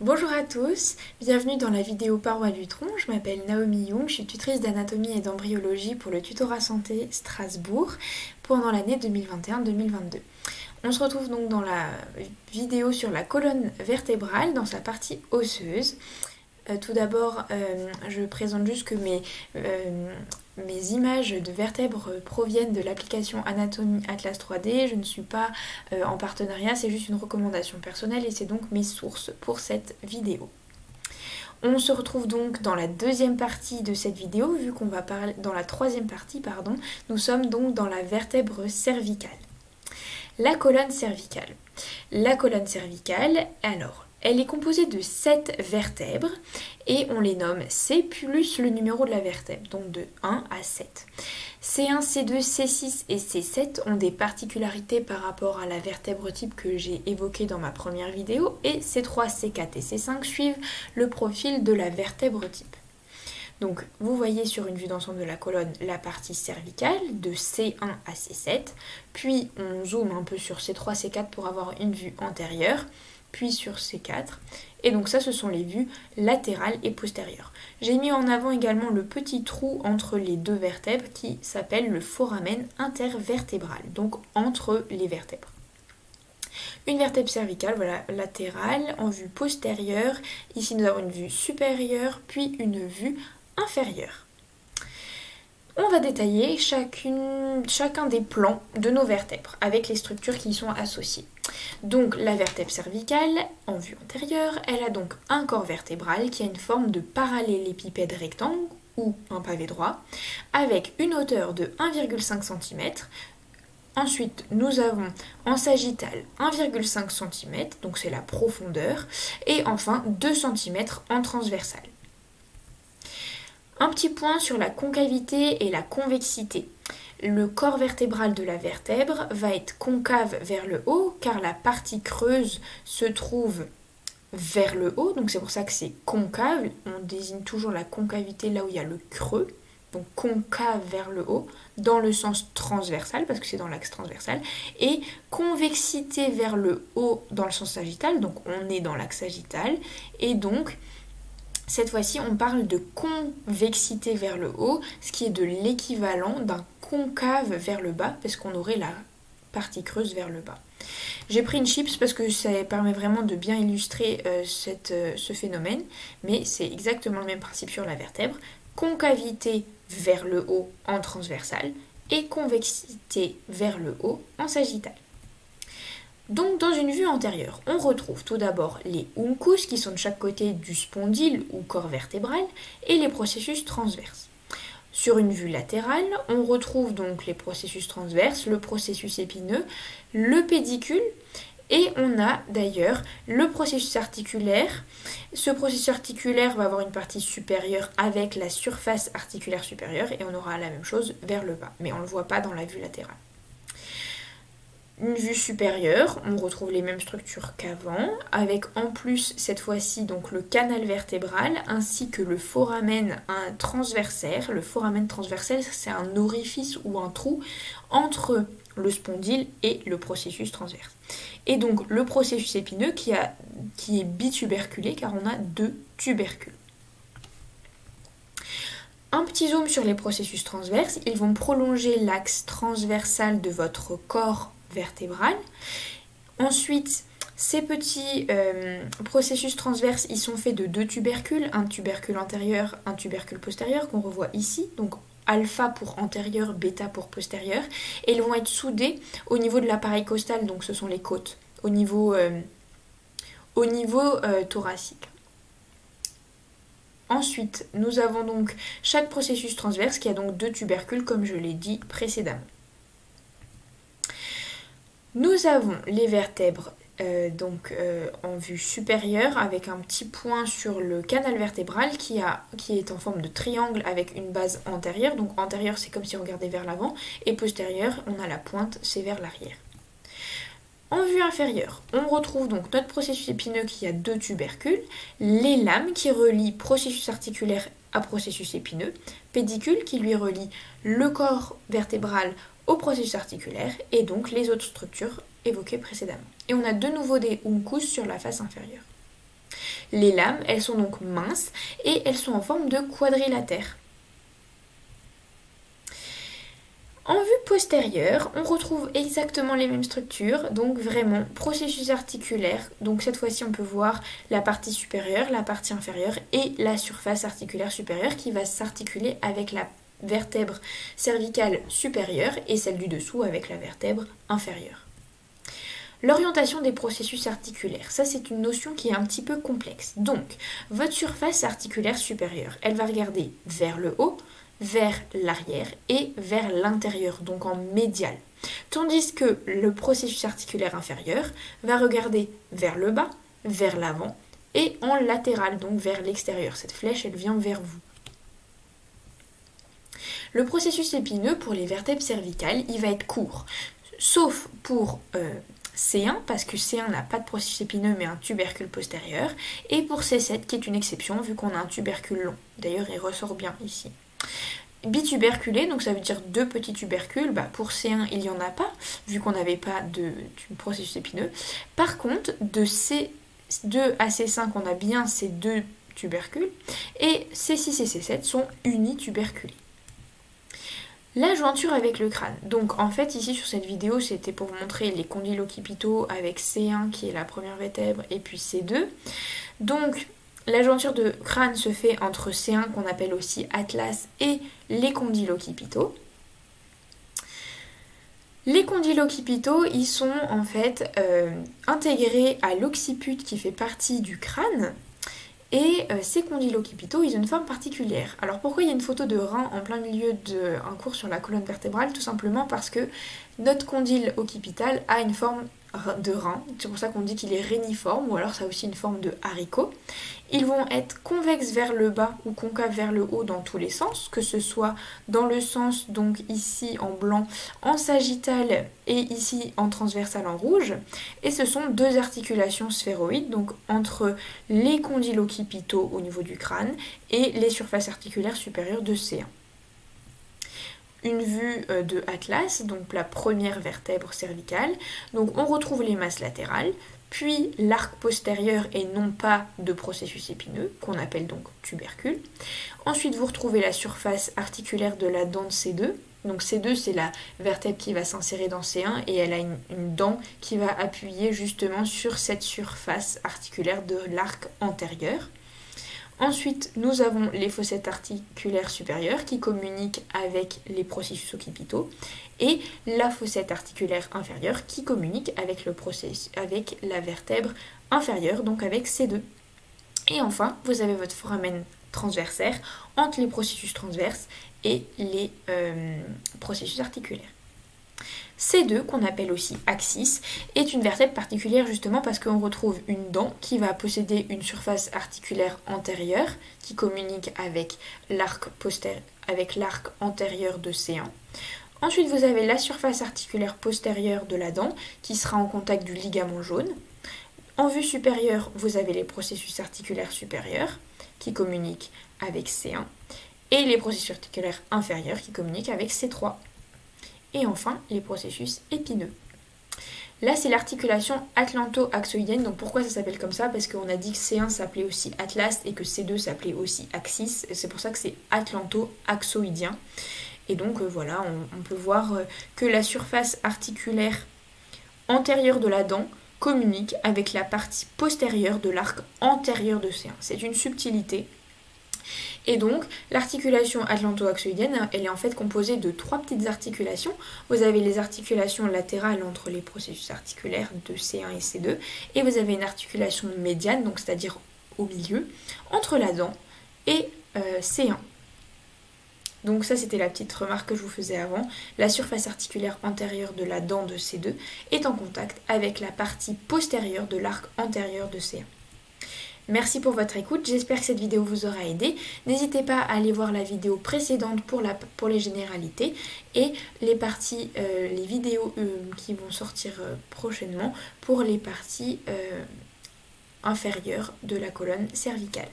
Bonjour à tous, bienvenue dans la vidéo Paroi du tronc. Je m'appelle Naomi Young, je suis tutrice d'anatomie et d'embryologie pour le tutorat santé Strasbourg pendant l'année 2021-2022. On se retrouve donc dans la vidéo sur la colonne vertébrale, dans sa partie osseuse. Tout d'abord, je présente juste que mes images de vertèbres proviennent de l'application Anatomie Atlas 3D. Je ne suis pas en partenariat, c'est juste une recommandation personnelle et c'est donc mes sources pour cette vidéo. On se retrouve donc dans la deuxième partie de cette vidéo, vu qu'on va parler dans la troisième partie, pardon. Nous sommes donc dans la vertèbre cervicale. La colonne cervicale. La colonne cervicale, alors, elle est composée de 7 vertèbres et on les nomme C plus le numéro de la vertèbre, donc de 1 à 7. C1, C2, C6 et C7 ont des particularités par rapport à la vertèbre type que j'ai évoquée dans ma première vidéo et C3, C4 et C5 suivent le profil de la vertèbre type. Donc vous voyez sur une vue d'ensemble de la colonne la partie cervicale de C1 à C7, puis on zoome un peu sur C3, C4 pour avoir une vue antérieure, puis sur C4. Et donc ça, ce sont les vues latérales et postérieures. J'ai mis en avant également le petit trou entre les deux vertèbres qui s'appelle le foramen intervertébral, donc entre les vertèbres. Une vertèbre cervicale, voilà, latérale, en vue postérieure. Ici, nous avons une vue supérieure, puis une vue inférieure. On va détailler chacun des plans de nos vertèbres avec les structures qui y sont associées. Donc la vertèbre cervicale, en vue antérieure, elle a donc un corps vertébral qui a une forme de parallélépipède rectangle ou un pavé droit avec une hauteur de 1,5 cm. Ensuite, nous avons en sagittal 1,5 cm, donc c'est la profondeur, et enfin 2 cm en transversal. Un petit point sur la concavité et la convexité. Le corps vertébral de la vertèbre va être concave vers le haut car la partie creuse se trouve vers le haut, donc c'est pour ça que c'est concave. On désigne toujours la concavité là où il y a le creux, donc concave vers le haut, dans le sens transversal parce que c'est dans l'axe transversal, et convexité vers le haut dans le sens sagittal, donc on est dans l'axe sagittal, et donc cette fois-ci, on parle de convexité vers le haut, ce qui est de l'équivalent d'un concave vers le bas, parce qu'on aurait la partie creuse vers le bas. J'ai pris une chips parce que ça permet vraiment de bien illustrer ce phénomène, mais c'est exactement le même principe sur la vertèbre. Concavité vers le haut en transversal et convexité vers le haut en sagittal. Donc dans une vue antérieure, on retrouve tout d'abord les uncus qui sont de chaque côté du spondyle ou corps vertébral et les processus transverses. Sur une vue latérale, on retrouve donc les processus transverses, le processus épineux, le pédicule et on a d'ailleurs le processus articulaire. Ce processus articulaire va avoir une partie supérieure avec la surface articulaire supérieure et on aura la même chose vers le bas, mais on ne le voit pas dans la vue latérale. Une vue supérieure, on retrouve les mêmes structures qu'avant, avec en plus cette fois-ci donc le canal vertébral ainsi que le foramen transversaire. Le foramen transversaire, c'est un orifice ou un trou entre le spondyle et le processus transverse. Et donc le processus épineux qui est bituberculé car on a 2 tubercules. Un petit zoom sur les processus transverses, ils vont prolonger l'axe transversal de votre corps vertébrale. Ensuite, ces petits processus transverses, ils sont faits de 2 tubercules, un tubercule antérieur, un tubercule postérieur qu'on revoit ici, donc alpha pour antérieur, bêta pour postérieur, et ils vont être soudés au niveau de l'appareil costal, donc ce sont les côtes, au niveau thoracique. Ensuite, nous avons donc chaque processus transverse qui a donc 2 tubercules comme je l'ai dit précédemment. Nous avons les vertèbres en vue supérieure avec un petit point sur le canal vertébral qui est en forme de triangle avec une base antérieure. Donc antérieure, c'est comme si on regardait vers l'avant et postérieure, on a la pointe, c'est vers l'arrière. En vue inférieure, on retrouve donc notre processus épineux qui a 2 tubercules, les lames qui relient processus articulaire à processus épineux, pédicule qui lui relie le corps vertébral au processus articulaire et donc les autres structures évoquées précédemment. Et on a de nouveau des uncus sur la face inférieure. Les lames, elles sont donc minces et elles sont en forme de quadrilatère. En vue postérieure, on retrouve exactement les mêmes structures, donc vraiment processus articulaire. Donc cette fois-ci, on peut voir la partie supérieure, la partie inférieure et la surface articulaire supérieure qui va s'articuler avec la vertèbre cervicale supérieure et celle du dessous avec la vertèbre inférieure. L'orientation des processus articulaires, ça c'est une notion qui est un petit peu complexe. Donc, votre surface articulaire supérieure, elle va regarder vers le haut, vers l'arrière et vers l'intérieur, donc en médial. Tandis que le processus articulaire inférieur va regarder vers le bas, vers l'avant et en latéral, donc vers l'extérieur. Cette flèche, elle vient vers vous. Le processus épineux pour les vertèbres cervicales, il va être court, sauf pour C1, parce que C1 n'a pas de processus épineux mais un tubercule postérieur, et pour C7 qui est une exception vu qu'on a un tubercule long. D'ailleurs, il ressort bien ici. Bituberculé, donc ça veut dire 2 petits tubercules, pour C1 il n'y en a pas, vu qu'on n'avait pas de processus épineux. Par contre, de C2 à C5 on a bien ces 2 tubercules, et C6 et C7 sont unituberculés. La jointure avec le crâne. Donc en fait ici sur cette vidéo c'était pour vous montrer les condyles occipitaux avec C1 qui est la première vertèbre et puis C2. Donc la jointure de crâne se fait entre C1 qu'on appelle aussi atlas et les condyles occipitaux. Les condyles occipitaux, ils sont en fait intégrés à l'occiput qui fait partie du crâne. Et ces condyles occipitaux, ils ont une forme particulière. Alors pourquoi il y a une photo de rein en plein milieu d'un cours sur la colonne vertébrale? Tout simplement parce que notre condyle occipital a une forme de rein. C'est pour ça qu'on dit qu'il est réniforme ou alors ça a aussi une forme de haricot. Ils vont être convexes vers le bas ou concaves vers le haut dans tous les sens, que ce soit dans le sens, donc ici en blanc, en sagittal et ici en transversal en rouge. Et ce sont 2 articulations sphéroïdes, donc entre les condyles occipitaux au niveau du crâne et les surfaces articulaires supérieures de C1. Une vue de atlas, donc la première vertèbre cervicale. Donc on retrouve les masses latérales, puis l'arc postérieur et non pas de processus épineux, qu'on appelle donc tubercule. Ensuite vous retrouvez la surface articulaire de la dent de C2. Donc C2 c'est la vertèbre qui va s'insérer dans C1 et elle a une dent qui va appuyer justement sur cette surface articulaire de l'arc antérieur. Ensuite, nous avons les fossettes articulaires supérieures qui communiquent avec les processus occipitaux et la fossette articulaire inférieure qui communique avec, avec la vertèbre inférieure, donc avec C2. Et enfin, vous avez votre foramen transversaire entre les processus transverses et les processus articulaires. C2, qu'on appelle aussi axis, est une vertèbre particulière justement parce qu'on retrouve une dent qui va posséder une surface articulaire antérieure qui communique avec l'arc antérieur de C1. Ensuite, vous avez la surface articulaire postérieure de la dent qui sera en contact du ligament jaune. En vue supérieure, vous avez les processus articulaires supérieurs qui communiquent avec C1 et les processus articulaires inférieurs qui communiquent avec C3. Et enfin, les processus épineux. Là, c'est l'articulation atlanto-axoïdienne. Donc pourquoi ça s'appelle comme ça? Parce qu'on a dit que C1 s'appelait aussi atlas et que C2 s'appelait aussi axis. C'est pour ça que c'est atlanto-axoïdien. Et donc voilà, on peut voir que la surface articulaire antérieure de la dent communique avec la partie postérieure de l'arc antérieur de C1. C'est une subtilité. Et donc, l'articulation atlanto-axoïdienne, elle est en fait composée de 3 petites articulations. Vous avez les articulations latérales entre les processus articulaires de C1 et C2, et vous avez une articulation médiane, donc c'est-à-dire au milieu, entre la dent et C1. Donc ça, c'était la petite remarque que je vous faisais avant. La surface articulaire antérieure de la dent de C2 est en contact avec la partie postérieure de l'arc antérieur de C1. Merci pour votre écoute, j'espère que cette vidéo vous aura aidé. N'hésitez pas à aller voir la vidéo précédente pour les généralités et les vidéos qui vont sortir prochainement pour les parties inférieures de la colonne cervicale.